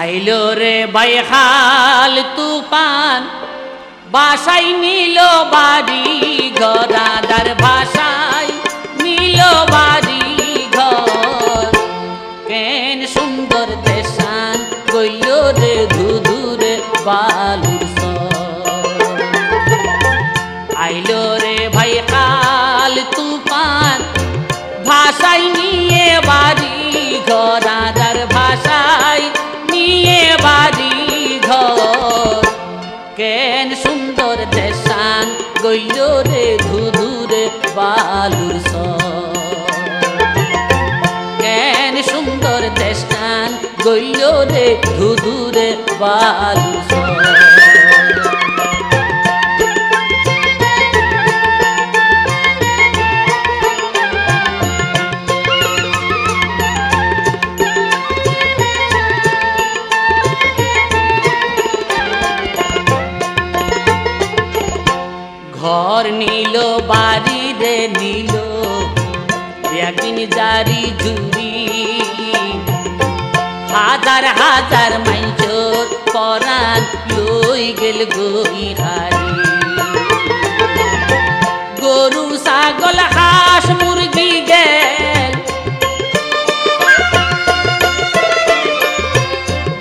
আইলো রে বাইখাল তুফান বাসাই নিল বাড়ি ঘর রাজার ভাষায় নিল বাড়ি ঘর কেন সুন্দর দেশান গইল রে ধুধুরে বালুর সর আইলো রে বাইখাল তুফান ভাষাই নিয়ে বাড়ি ঘর রাজার ভাষায় নিয়ে বাড়ি ঘর কেন সুন্দর দেশান গইল রে ধুধুরে বালুর সর কেন সুন্দর দেশান গইল রে ধুধুরে বালুর সর ঘর নিল বাড়ি রে নিল একদিন জারি জুরি হাজার হাজার মাইজর পরাণ লই গেল গই হারি গরু ছাগল হাঁস মুরগি গেল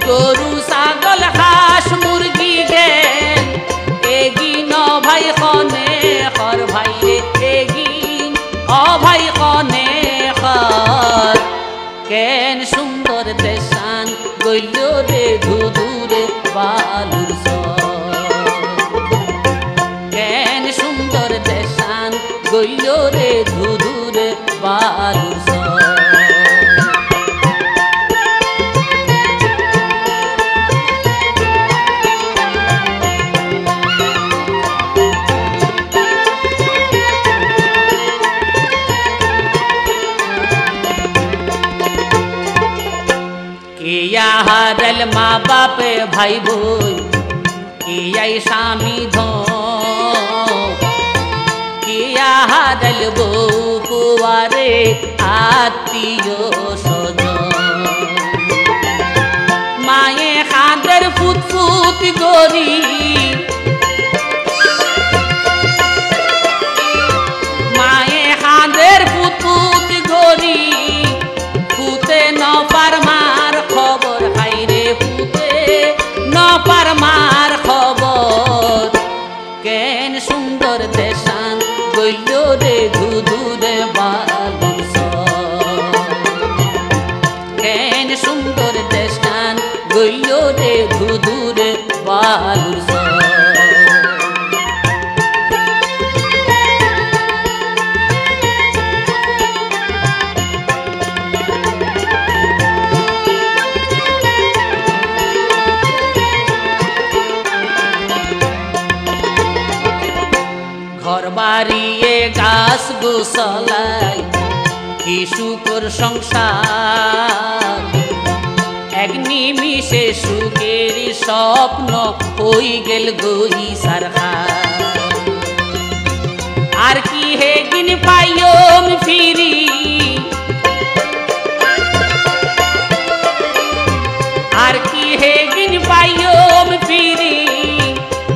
গরু ছাগল হাঁস মুরগি গেল এগিন ভাই কনে খর ভাই রে এগিন ভাই কনে খর কেন সুন্দর দেশান গইল রে ধুধুরে বালুর সর কেন সুন্দর দেশান গইল রে ধুধুরে বালুর সর किया हारल माँ बाप भाई बोल किया स्वामी धो किया हारल बो कुवारे आत्मीयो सजो माये खादर फुट फुट गोरी माये खादर फुट फुट गोरी फुटे न पारमार खबर हाइरे फुटे न पारमार खबर केन सुंदर देशान गइल रे धुधुरे बालुर सर केन सुंदर देशान गइल रे धुधुरे बालुर सर ঘর বাড়িয়ে গাছ গোছালাই কি সুখর সংসার এক নিমিষে সুখের স্বপ্ন হই গেল গই সারখার আর কি হে দিন পাইম ফিরি আর কি হে দিন পাইম ফিরি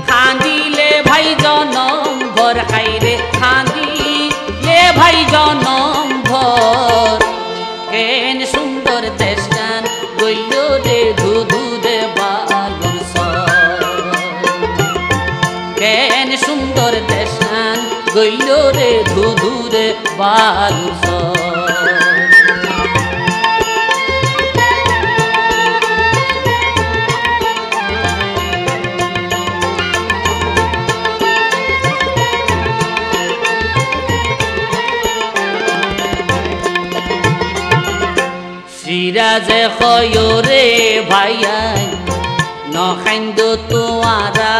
খাঁদিলে ভাই জনম ভর খাইরে খাঁদিলে ভাই জনম ভর কেন সুন্দর দেশান গইল রে ধুধুরে বালুর সর কেন সুন্দর দেশান গইল রে ধুধুরে বালুর সর সিরাজে খয়রে ভাইয়াই নখাইন্দ তোয়ারা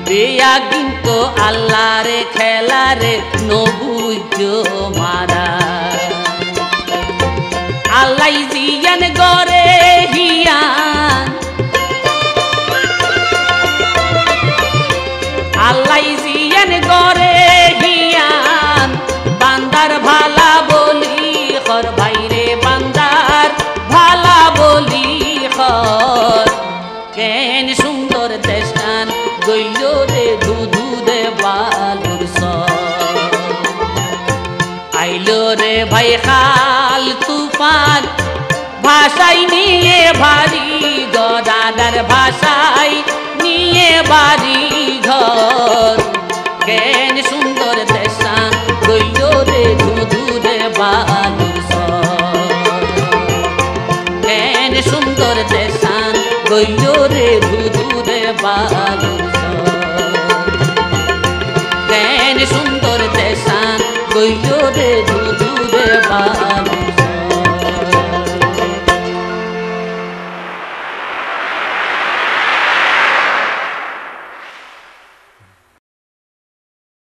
বেয়া কিন্তু আল্লাহরে খেলারে নবুজ মারা আল্লাহ জিয়ান গরে হিয়ান আল্লাহ জিয়ান গরে হিয়ান বান্দার ভালা বলি খর ভাইরে বান্দার ভালা বলি রে ধুধু রে বালুর সর আইলো রে ভাই খাল তুফান ভাষাই নিয়ে ভারী গদাদার ভাষাই নিয়ে বাড়ি ঘর কেন সুন্দর দেশা গইল রে ধুধু রে বালুর সর কেন সুন্দর দেশা গইল রে ধুধু রে বালুর সর কেন সুন্দর দেশা গইল রে ধুধু রে বালুর